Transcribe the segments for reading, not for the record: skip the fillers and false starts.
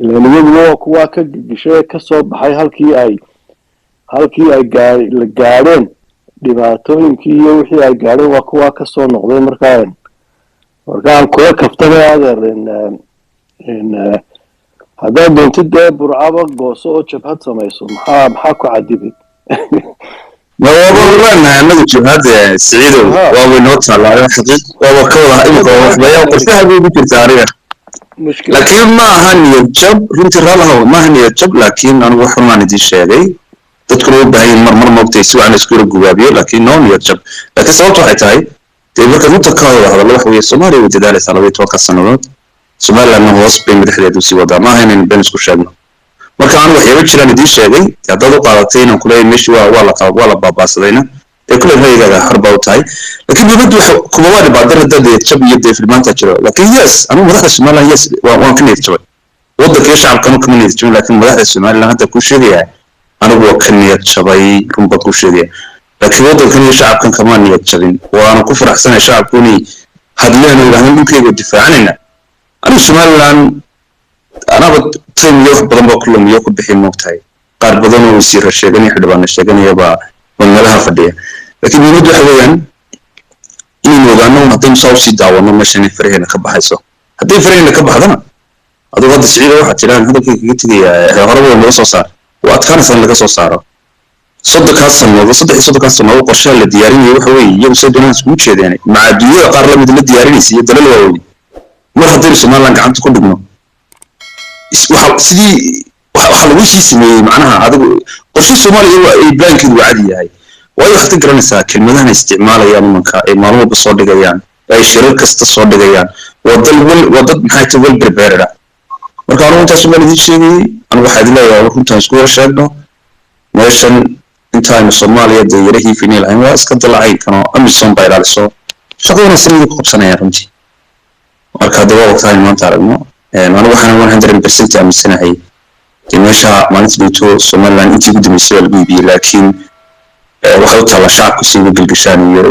إلى كوا كجشة كسب حي هالكي أي جارين دبعتهم كي يوحي أي جارين وكوا كسر نقدين مركان كوا كفتنا هذا إن هذا بنت ده برعابك بوسو جبهة سميسو محاكو عديبي ما هو والله أنا جبهة سعيد وابنوت على حقيقة وكوا إلقوا بيا وقفتها بيجي تاريخ لكن ما هني الجب رنت رالها ما هني الجب لكن أنا وحنا ندي شيء تذكروا بهاي المرمى مبتيسوا عن سكور الجوابية لكن نون يتجب لكن صوته حتاي تبقى كمتكاوي هذا الله هو الصومالي وتدارس على ويتوقع السنوات Somaliland ma hoos bay madaxdeedu si wada ma ahayn in been isku sheegno marka aan wax yaba jiraan idin sheegay hadda u qaadatay inaan kulay meeshii waa la baabaasadayna ee kulay hay'adaha harba u tahay laakiin dibaddu kuma wada baadar dad jab iyo deefilmaanta jiro laakiin yes anu madaxda Somaliland yes waan ka niyad jabay waddanka shacabka ma niyad jabay laakiin madaxda Somaliland hadda ku sheegaya anigu waa ka niyad jabay runba ku sheegaya laakiin waddanka shacabkan kama niyad jabin waana ku faraxsanahay shacabkuni hadleen ilaahay dhulkayga difaacanayna أنا Somaliland أنا بتسمي يوم بدن بكلهم يوم بحين مقطعي قارب بدن ويصير الشيء حدبان الشيء يبقى من لها فدية لكن يريد حاليا إنه قانون نعطيهم صوصي دعوة ما مشان فريقنا كبح حيسو حتى فريقنا كبح هذا هذا غد سعيد واحد تلان هذا كي هربوا من وصل صار وأتكلم عن اللي قصوا صاروا صدق هالسنة صدق هالسنة وقرشة الديارين يروحوا يوم سيدنا سموت شيء يعني مع الدنيا قارب من الديارين يصير دليل وين ما هدير Somaliland عم تكون دقنا سيدي وحلوشي اسمه معناها هذا قرش Somaliland يبان كده عادي هاي وأي اختيار نسا كلمة هنا استعمال يا منك معلومة بالصوت جيان أي شركة الصوت جيان وضد نهاية بالبربرة مركانو أنت Somaliland شيء أنا واحد لا يا كنت أسكور شغله وعشان أنت من Somalia ده يرهي فيني العين واسكت العين كانوا أمي صن باير على الصوت شغلنا سنين كوب سنة يا رمتي marka daba waqtigan maanta aragno anigu waxaan 100% aaminsanahay in meesha maalintii Somaliland intii ugu dambeysay lagu iibiyay laakiin waxa uu tala shacabku si ugu galgashaan iyo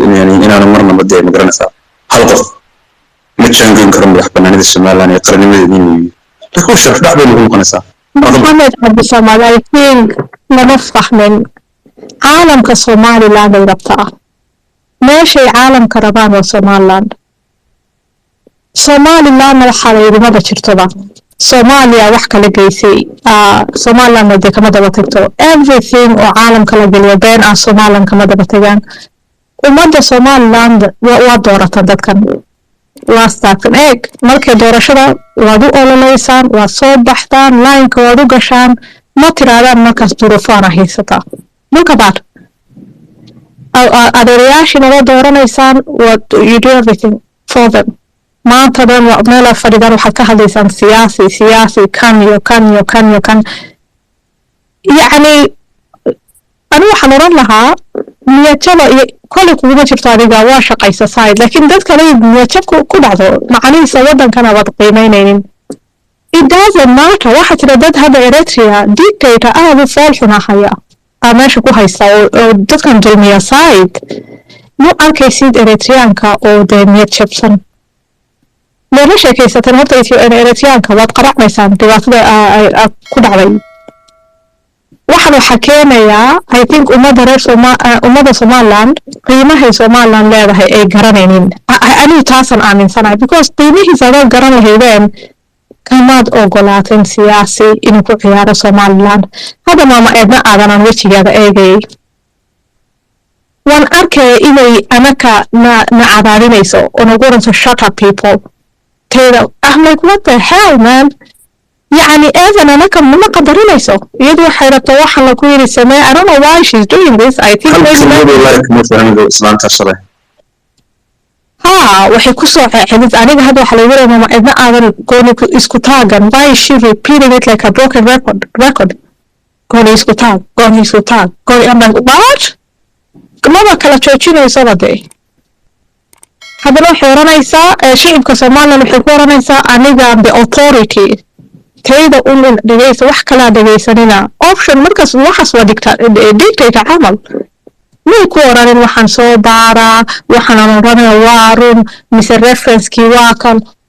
inaan marna baday ma garanaysaa hal qof ma jangin karo madaxbannaanida Somaliland ee qarnimadeedii laakiin sharaf dhac bay ugu qanaysaa محمد عبد الصمد I think نفح من عالم كصوماليلاند ربطة ماشي عالم كربان وصوماليلاند Somaliland waxaa mada jirtoba Somalia wax kala geysay Somaliland wada kama daba tagto everything oo caalamka la geliyo been ah Somaliland kama daba tagaan umada Somaliland waa doorata dadkan waa staafan eeg markay doorashada waad u ololeysaan waa soo baxdaan line-ka waad u gashaan ma tiraadaan markaas duruufaan haysata marka baad adeerayaashina waa dooranaysaan what you do everything for them ما تدرون ملا فريدان وحتى هذا إنسان سياسي كان يعني أنا وحنوران لها ميتشبه كل كوبا شفتها واش قيس سايد لكن ده كلام ميتشبه كل هذا معني سودا كان وضع قيمين it doesn't matter واحد ردد هذا إريتريا ديكتاتور أنا بفالحنا حياة أنا شو هيسا ده كان جميع سايد مو أكيد إريتريان كا أو ده ميتشبسن ليش كيسة تنهض إثيوبيا كواد قرع ميسان دوات كل علي واحد حكينا يا I think أمدا Somaliland قيمة هي Somaliland لا هي جرانين أنا تاسن آمن سنة because قيمة هي زاد جران هيدين كماد أوغلات سياسي إنه كعيار Somaliland هذا ما أبنا أذنا نوشي هذا إيجي وان أركي إلي أناك نعذارين يسو ونقولن to shut up people I'm like what the hell man يعني إذن أنا كم ما قدرين يسوق يدو حيرة طواحا لكوير السماء I don't know why she's doing this I think وحيكوسو حديث أنا هذا حلوية ماما إذن أنا قولي إسكتاغن why is she repeating it like a broken record قولي إسكتاغ قولي I'm like what ماما كلا تشوشينو يسوى دي هذا لو حورانيسا شيء كصوماليا لو حورانيسا أنيجا بauthority كيدا أمور دقيس وح كلا دقيسانينا option مركز وحص وديكتاتور عمل مو كوران وحن صوبارا وحن أمرنا وارم مثل reference كي واكل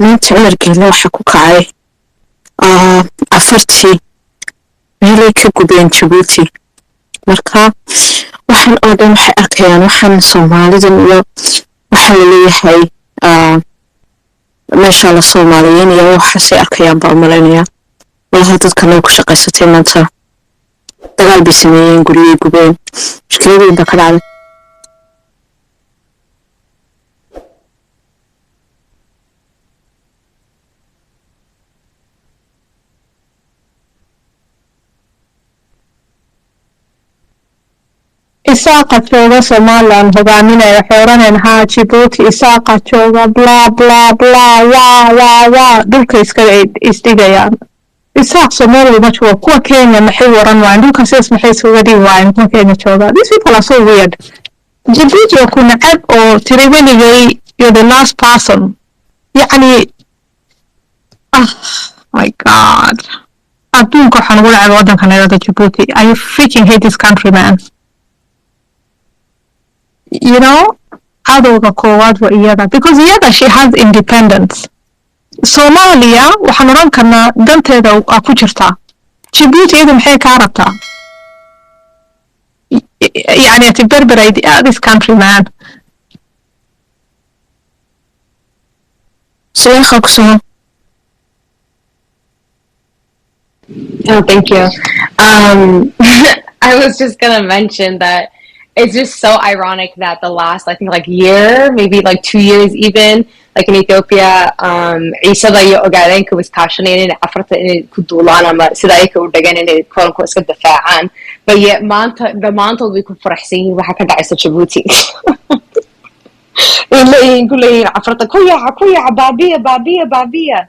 maanta ciidankeena waxa ku kacay afartii meelay ka gubeen Djibouti marka waxaan oo dhan waxay arkayaan waxaan Soomaalidan iyo waxa la leeyahay meesha la Soomaaliyeyn iyo waxaasay arkayaan baa umaleynaya walahi dadkan ku shaqaysatay maanta dagaal bay sameeyeen guriyay gubeen mushkiladii baa ka dhacday Isaaq jooga Somaliland hogaaminaya xooraneen ha Djibouti Isaaq jooga bla bla bla wa dhulka iska isdigayaan Isaaq Somaliland ma jooga kuwa Kenya maxay waran waan dhulka sidaas maxay soo wadin waan kuwa Kenya jooga these people are so weird Djibouti ku nacab oo tiriweligay you're the last person يعني my god adduunka waxaan ugu lacag wadankan ayada Djibouti I freaking hate this country man you know adowga koowaad waa iyada because iyada she has independence Somalia waxaan oran karnaa danteeda ku jirta Djibouti iyada maxay ka rabtaa يعني تبربر this country man سويخك سو Oh, thank you. I was just gonna mention that it's just so ironic that the last, I think, like year, maybe like 2 years even, like in Ethiopia, Isa da iyo ogaadeenka was cautioning afarta inay ku duulaan ama sida ay ka u dhagan inay koonku iska difaacaan. But yet maanta way ku faraxsan yihiin waxa ka dhacaysa Djibouti. Kuleeyihiin afarta kuyaca baabiya.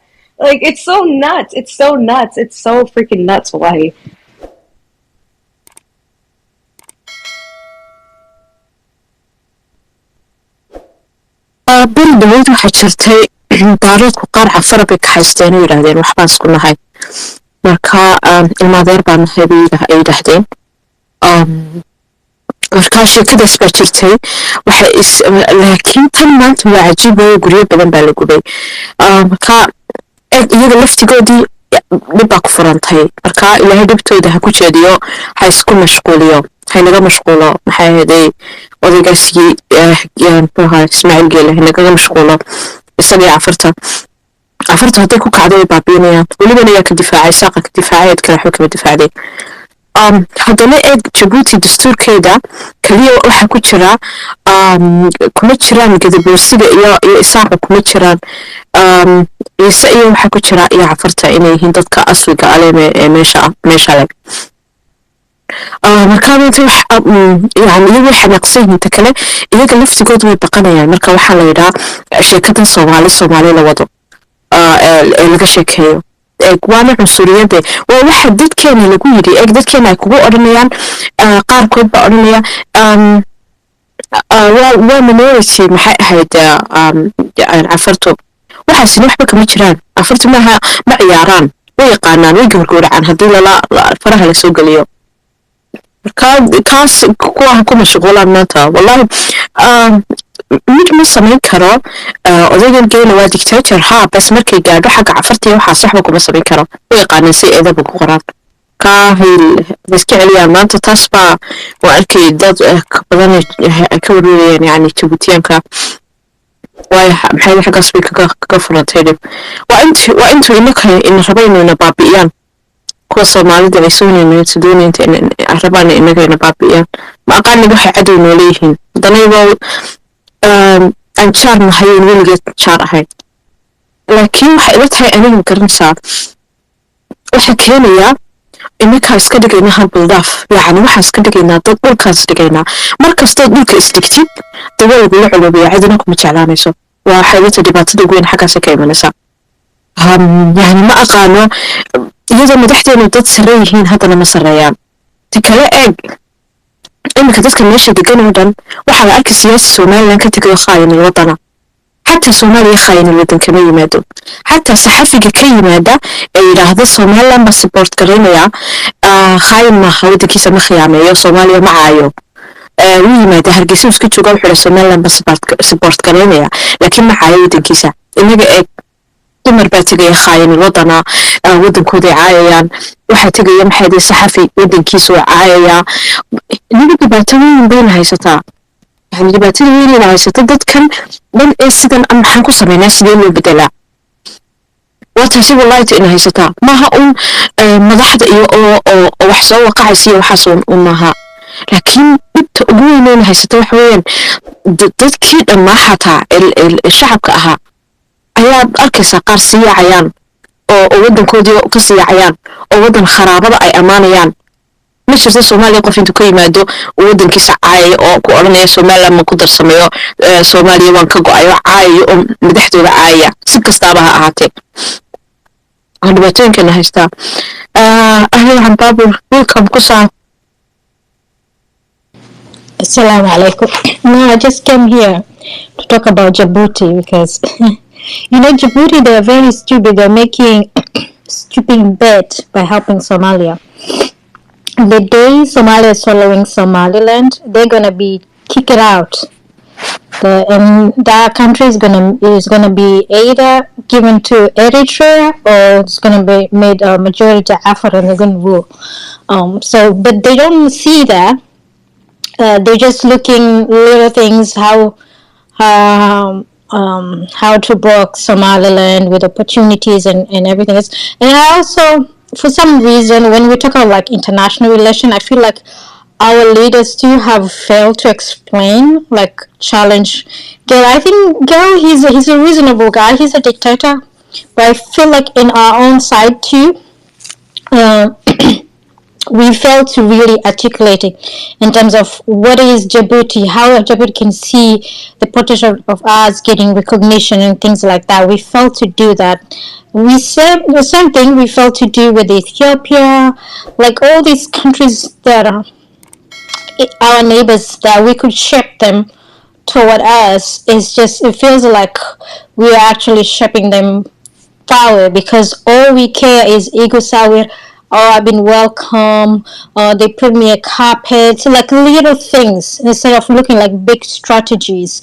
Like, it's so nuts. It's so freaking nuts, wallahi. بالبلد waxaa jirtay daaradku qaar cafar bay ka haysteen oo yiraahdeen waxbaan isku nahay marka ilmaadeer baan nahay ay yiraahdeen marka sheekadaas baa jirtay laakiin tan maanta waa cajiib oo guryo badan baa la gubay marka iyaga laftigoodii dhib baa ku furantay marka ilaahay dhibtooda ha ku jeediyo ha isku mashquuliyo haynaga mashquulo maxay ahaday odaygaasii Ismaaciil Geele haynaga mashquulo isagii afarta hadday ku kacdo way baabiinayaan welibana yaa ka difaacay Isaaqa ka difaacay kala xog kama difaacday haddana eeg Djibouti dastuurkeeda kaliya waxaa ku jira kuma jiraan gadaboosiga iyo Isaaqa kuma jiraan Isa iyo waxaa ku jira iyo afarta inay yihiin dadka aswiga ee meesha leh marka inta yani iyagu xanaaqsan yihiin ta kale iyaga laftigooda way baqanayaan marka waxaa la yidhaa sheekadan Soomaali la wado laga sheekeeyo waana cunsuriyade waa waxa dadkeena lagu yidhi dadkeena ay kugu odhanayaan qaarkood baa odhanaya waa minority maxay ahayd afartu waxaasina waxba kama jiraan afartu ma ciyaaraan way yaqaanaan way gurguracaan haddii faraha la soo geliyo marka taas kuwa ku mashquulaan maanta wallahi mid ma samayn karo odaygan Geele waa dictator bas markay gaadho xagga cafartii waxaa saxba kuma samayn karo way yaqaanaan si eedaba ku qoraan iska celiyaan maanta taas baa waa arkay dad badan ka warwarayaan yani Djiboutiyaanka maxay xaggaas bay kaga furantay waa intuu inaka raba inayna baabi'iyaan kuwa Soomaalida ay doonayaan rabaan inagayna baabi'iyaan ma aqaani waxay cadow noo leeyihiin danayba aan jaar nahayn weligeed jaar ahayn laakiin waxay ila tahay aniga garanaysaa waxa keenaya inaka iska dhigayna halbildaaf yani waxaan iska dhigaynaa dad dhulkaas dhigaynaa markastoo dhulka isdhigtid dawalgu la culubiya cidina kuma jeclaanayso waa xaylata dhibaatada ugu weyn xaggaas ka imanaysa yani ma aqaano iyadoo madaxdeenu dad sare yihiin haddana ma sareeyaan ta kale eeg iminka dadka meesha degan oo dhan waxaa la arkay siyaasi Somaliland ka tagay khaayin wadana حتى Soomaaliya khaayin wadan kama yimaado حتى saxafiga ka yimaada ee yiraahdo Somaliland ma support gareynaya khaayin ma wadankiisa ma khiyaameeyo Soomaaliya ma caayo yimaada hargeysa isku jooga wuxuu Somaliland ma support gareynaya laakiin ma caayo wadankiisa inaga eeg dumar baa tegaya khaayin wadana wadankooday caayayaan waxaa tegaya maxaydii saxafi wadankiisa waa caayayaa niga dhibaatooyin bayna haysataa yani dhibaatada weynayna haysato dadkan dhan ee sidan maxaan ku sameynaa sidee loo bedelaa wataasi wallahi ina haysataa maaha un madaxda iyo oo wax soo waqacaysa iyo waxaas un maaha laakiin dhibta ugu weynayna haysata waxa weeyaan dadkii dhammaa xataa shacabka ahaa ayaad arkaysaa qaar sii yaacayaan oo wadankoodii ka sii yaacayaan oo wadan kharaabada ay ammaanayaan ma jirto Soomaaliya qof intuu ka yimaado wadankiisa caayay oo ku oranaya Somaliland ma ku darsamayo Soomaaliya waan ka go'ayo caayay oo madaxdooda caayaya si kastaaba ha ahaatee dhibaatooyinkan haystaa ahlan baabur welcome kusaa Assalamu alaikum. No, I just came here to talk about Djibouti because, you know, Djibouti, they're very stupid. They're making stupid bet by helping Somalia. The day Somalia is following Somaliland, they're going to be kicked out. And that country is gonna be either given to Eritrea or it's gonna be made a majority Afar and they're gonna rule. But they don't see that. They're just looking little things how to block Somaliland with opportunities and everything else. And I also, for some reason, when we talk about like international relation, I feel like our leaders too have failed to explain, like challenge. I think he's a reasonable guy. He's a dictator, but I feel like in our own side too, we failed to really articulate it in terms of what is Djibouti, how Djibouti can see the potential of us getting recognition and things like that. We failed to do that. We said the same thing we failed to do with Ethiopia, like all these countries that are our neighbors, that we could shape them toward us. It's just, it feels like we are actually shaping them forward because all we care is ego sour. Oh, I've been welcome. They put me a carpet, like little things instead of looking like big strategies.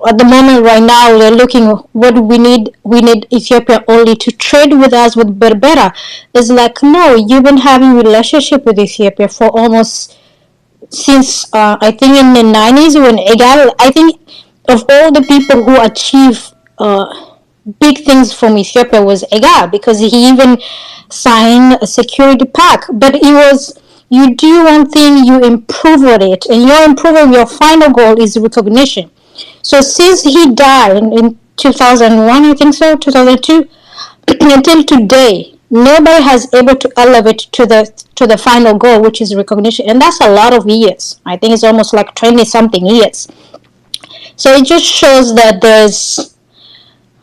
At the moment right now, they're looking what we need. We need Ethiopia only to trade with us with Berbera. It's like, no, you've been having relationship with Ethiopia for almost since I think in the 90s when Egal, I think of all the people who achieved big things from Ethiopia was Egal because he even signed a security pact. But it was, you do one thing, you improve on it, and you're improving, your final goal is recognition. So since he died in 2001, I think so, 2002, until today, nobody has able to elevate to the final goal, which is recognition, and that's a lot of years. I think it's almost like 20-something years. So it just shows that there's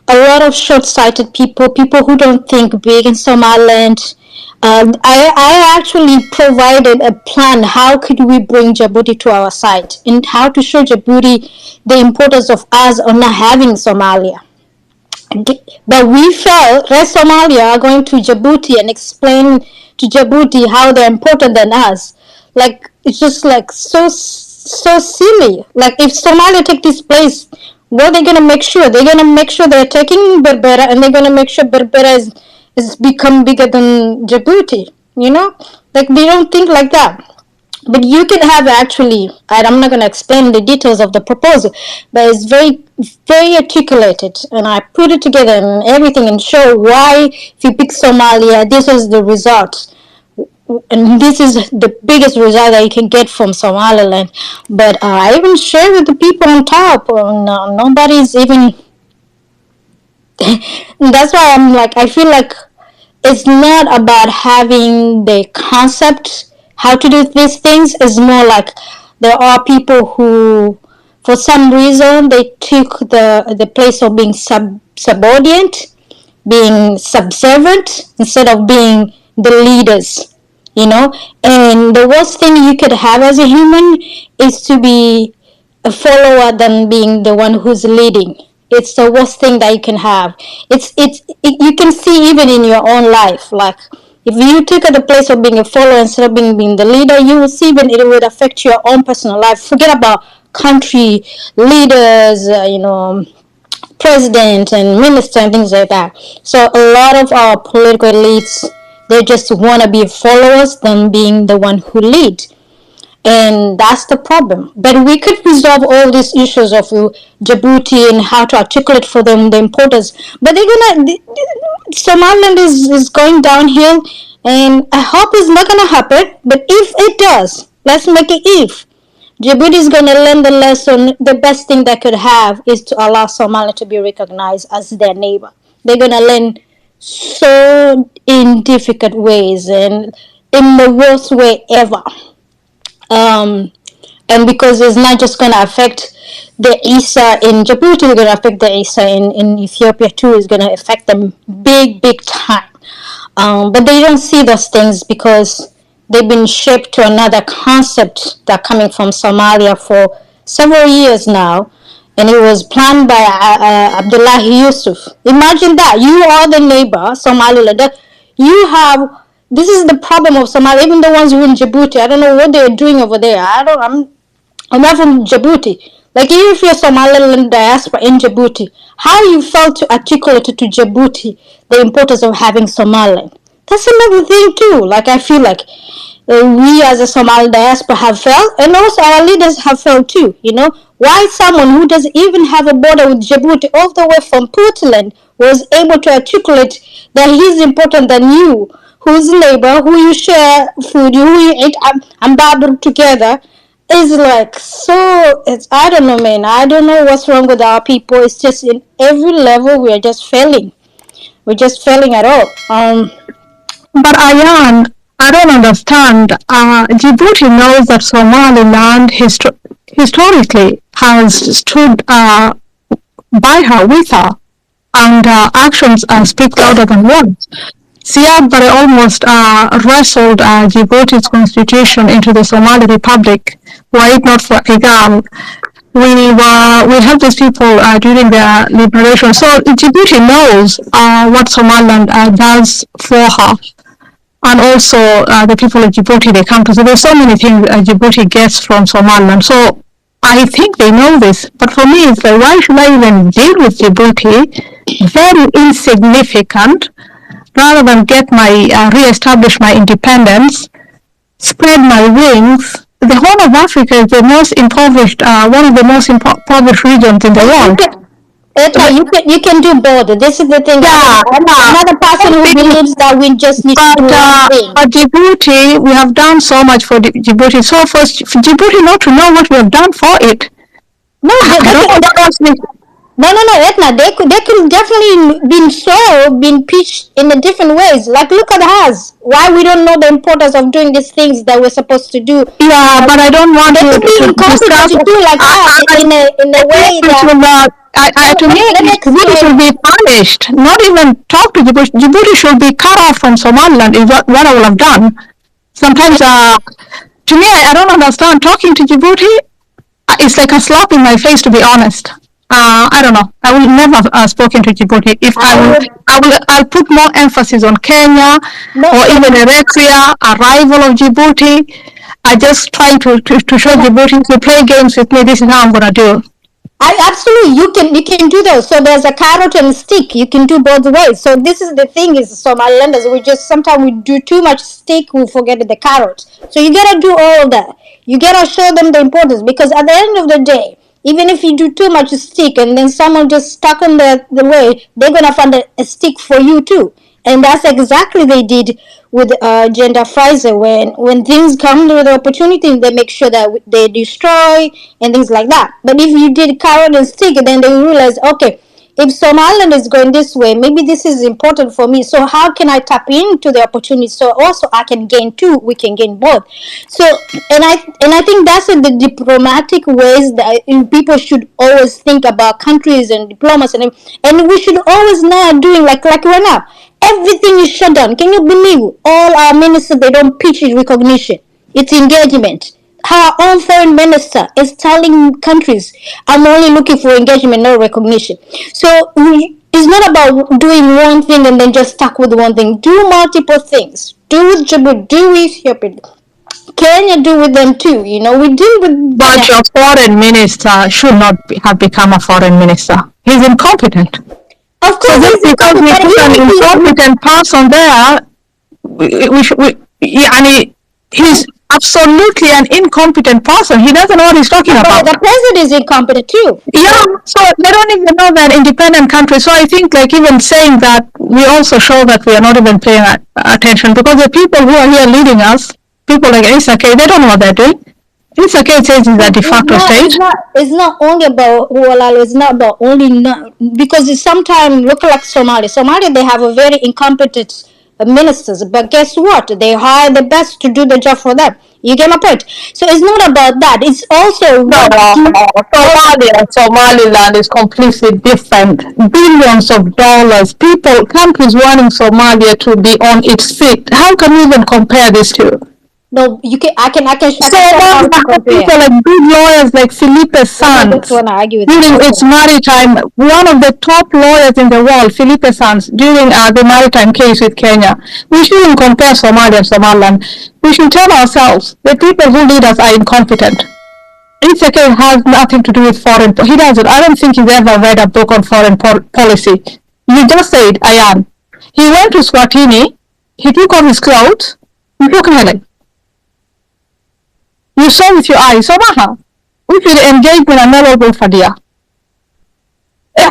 a lot of short-sighted people who don't think big in Somaliland. I actually provided a plan. How could we bring Djibouti to our side and how to show Djibouti the importance of us on not having Somalia. But we felt rest Somalia are going to Djibouti and explain to Djibouti how they're important than us. Like, it's just like so silly. Like, if Somalia take this place, what are they going to make sure? They're going to make sure they're taking Berbera, and they're going to make sure Berbera is become bigger than Djibouti, you know? Like, they don't think like that. But you can have actually, I'm not going to explain the details of the proposal, but it's very, very articulated. And I put it together and everything and show why if you pick Somalia, this is the result. And this is the biggest result that you can get from Somaliland. But I even share with the people on top. Nobody's even... That's why I'm like, I feel like it's not about having the concept how to do these things. Is more like there are people who, for some reason, they took the place of being subordinate, being subservient, instead of being the leaders, you know. And the worst thing you could have as a human is to be a follower than being the one who's leading. It's the worst thing that you can have. You can see even in your own life, like, if you take the place of being a follower instead of being the leader, you will see when it will affect your own personal life. Forget about country leaders, president and minister and things like that. So a lot of our political elites, they just want to be followers than being the one who lead. And that's the problem. But we could resolve all these issues of Djibouti and how to articulate for them the importance. But Somaliland is going downhill, and I hope it's not gonna happen. But if it does, let's make it if. Djibouti is gonna learn the lesson. The best thing they could have is to allow Somalia to be recognized as their neighbor. They're gonna learn so in difficult ways and in the worst way ever. And because it's not just going to affect the Isa in Djibouti, it's going to affect the Isa in Ethiopia too. It's going to affect them big time. But they don't see those things because they've been shaped to another concept that coming from Somalia for several years now. And it was planned by Abdullahi Yusuf. Imagine that. You are the neighbor, Somaliland. You have... This is the problem of Somalia. Even the ones who in Djibouti, I don't know what they're doing over there. I'm not from Djibouti. Like, even if you're Somaliland diaspora in Djibouti, how you felt to articulate to Djibouti the importance of having Somaliland. That's another thing too. Like, I feel like we as a Somali diaspora have felt, and also our leaders have felt too, you know. Why someone who doesn't even have a border with Djibouti all the way from Puntland was able to articulate that he's important than you, who's neighbor, who you share food, who you eat and babble together, is like, so, I don't know, man. I don't know what's wrong with our people. It's just in every level we are just failing. We're just failing at all. But Ayan, I don't understand. Djibouti knows that Somaliland historically has stood by her, with her, and actions speak louder than words. Siad Barre almost wrestled Djibouti's constitution into the Somali Republic. Were it not for Igal, we helped these people during their liberation. So Djibouti knows what Somaliland does for her. And also the people of Djibouti, they come to. So there's so many things Djibouti gets from Somaliland. So I think they know this. But for me, it's like, why should I even deal with Djibouti? Very insignificant. Rather than get re-establish my independence, spread my wings. The whole of Africa is the most impoverished, one of the most impoverished regions in the world. You can do both. This is the thing. Yeah, another person who believes that we just need to do one thing. But Djibouti, we have done so much for Djibouti. So for Djibouti not to know what we have done for it. No, Edna, they could definitely been pitched in a different ways. Like, look at us. Why we don't know the importance of doing these things that we're supposed to do? Yeah, but I don't want to discuss to do like that in a way that. To me, Djibouti should be punished. Not even talk to Djibouti. Djibouti should be cut off from Somaliland. Is what I will have done. Sometimes, to me, I don't understand. Talking to Djibouti, it's like a slap in my face, to be honest. I don't know. I will never have spoken to Djibouti. If I'll put more emphasis on Kenya or even Eritrea, a rival of Djibouti. I just try to show Djibouti to play games with me. This is how I'm gonna do. Absolutely, you can do those. So there's a carrot and a stick. You can do both ways. So this is the thing is Somalilanders. Sometimes we do too much stick, we forget the carrot. So you gotta do all of that. You gotta show them the importance, because at the end of the day, even if you do too much stick and then someone just stuck on the way, they're gonna find a stick for you too. And that's exactly they did with Gender Fraser. When things come to the opportunity, they make sure that they destroy and things like that. But if you did carrot and stick, then they realize, okay, if Somaliland is going this way, maybe this is important for me. So how can I tap into the opportunity so also I can gain too? We can gain both. So and I think that's the diplomatic ways that people should always think about countries and diplomacy, and we should always not doing like right now. Everything is shut down. Can you believe all our ministers, they don't pitch it recognition? It's engagement. Our own foreign minister is telling countries, I'm only looking for engagement, no recognition. So it's not about doing one thing and then just stuck with one thing. Do multiple things. Do with Djibouti, do with Ethiopia, Kenya do with them too. You know, we deal with. But your foreign minister should not have become a foreign minister. He's incompetent. Of course, so just because we put an incompetent person there, he's absolutely an incompetent person. He doesn't know what he's talking about. The president is incompetent too. Yeah, so they don't even know that independent country. So I think like even saying that, we also show that we are not even paying attention, because the people who are here leading us, people like Isaaq, they don't know what they're doing. Isaaq says it's a de facto state. It's not only about Walalo, it's not about because it's sometimes look like Somalia. Somalia, they have a very incompetent ministers, but guess what? They hire the best to do the job for them. You get my point? So it's not about that. It's also Somaliland is completely different. Billions of dollars. Countries wanting Somalia to be on its feet. How can we even compare these two? No, you can. I can. So people like big lawyers like Felipe Sanz during its maritime, one of the top lawyers in the world, Felipe Sanz, during the maritime case with Kenya. We shouldn't compare Somalia and Somaliland. We should tell ourselves the people who lead us are incompetent. Isaaq has nothing to do with foreign. He doesn't. I don't think he's ever read a book on foreign policy. You just said, Ayan. He went to Swatini. He took off his clothes. He took Helen. You saw with your eyes. So we should engage in a noble fadia. I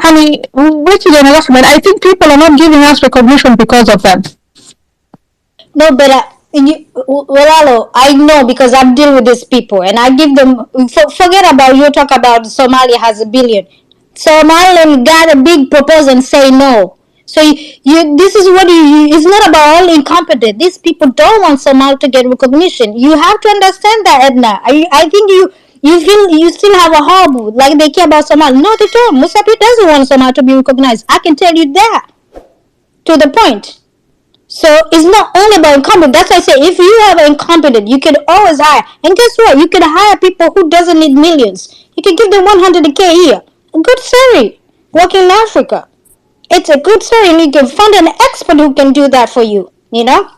think people are not giving us recognition because of them. No, but Walalo, I know because I've dealt with these people and I give them. Forget about you. Talk about Somalia has $1 billion. Somaliland got a big proposal and say no. So this is what it's not about all incompetent. These people don't want Somalia to get recognition. You have to understand that, Edna. I think you feel you still have a hope, like they care about Somalia. No, they don't. Musabi doesn't want Somalia to be recognized. I can tell you that. To the point. So it's not only about incompetent. That's why I say if you have an incompetent, you can always hire. And guess what? You can hire people who doesn't need millions. You can give them 100K a year. A good salary. Working in Africa. It's a good story, and you can find an expert who can do that for you, you know?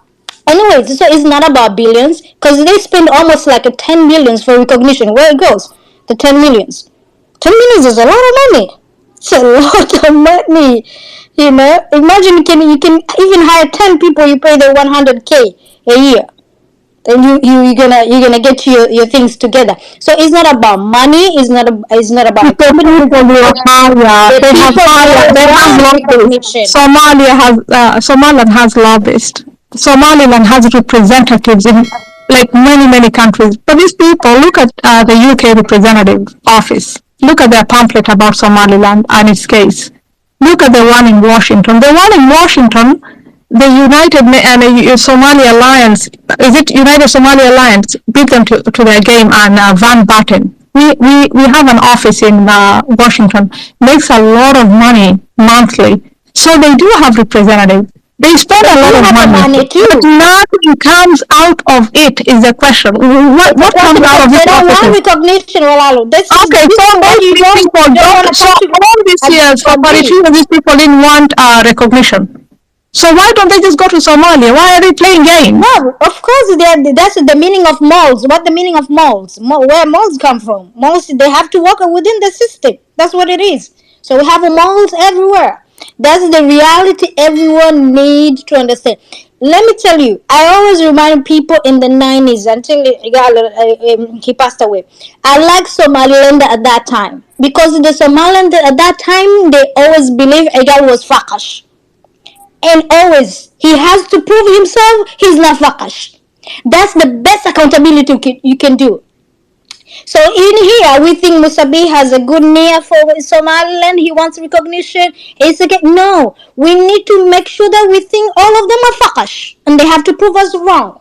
Anyways, so it's not about billions, because they spend almost like 10 millions for recognition. Where it goes? The 10 millions. 10 millions is a lot of money. It's a lot of money, you know? Imagine you can even hire 10 people, you pay them 100K a year. Then you're gonna get your things together. So it's not about money. It's not about. Somaliland has lobbyists. Somaliland has representatives in like many countries. But these people, look at the UK representative office. Look at their pamphlet about Somaliland and its case. Look at the one in Washington. The one in Washington. The United Somali Alliance, is it United Somali Alliance, beat them to their game, and Van Batten. We have an office in Washington, makes a lot of money monthly. So they do have representatives. They spend a lot of money. But nothing comes out of it is the question. What comes out of it? They don't want recognition, Walalo. Okay, so all these years, these people didn't want recognition. So why don't they just go to Somalia? Why are they playing games? No, of course that's the meaning of malls. What the meaning of malls? Where malls come from? Malls, they have to work within the system. That's what it is. So we have malls everywhere. That's the reality everyone needs to understand. Let me tell you, I always remind people in the 90s until he passed away. I like Somaliland at that time. Because the Somaliland at that time, they always believed Igal was Fakash. And always, he has to prove himself he's not Fakash. That's the best accountability you can do. So in here, we think Musabi has a good name for Somaliland. He wants recognition. It's okay. No, we need to make sure that we think all of them are Fakash. And they have to prove us wrong.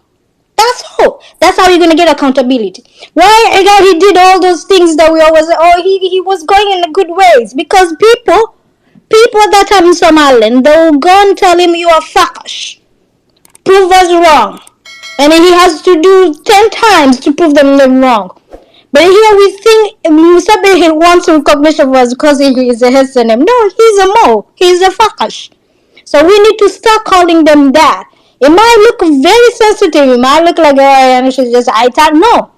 That's all. That's how you're going to get accountability. Why he did all those things that we always say, he was going in the good ways. Because people at that time in Somaliland, they will go and tell him you are Fakash. Prove us wrong. And then he has to do 10 times to prove them wrong. But here we think Musabe wants recognition for us because he is a Hessian name. No, he's a Mo. He's a Fakash. So we need to start calling them that. It might look very sensitive. It might look like, oh, she's just I talk. No,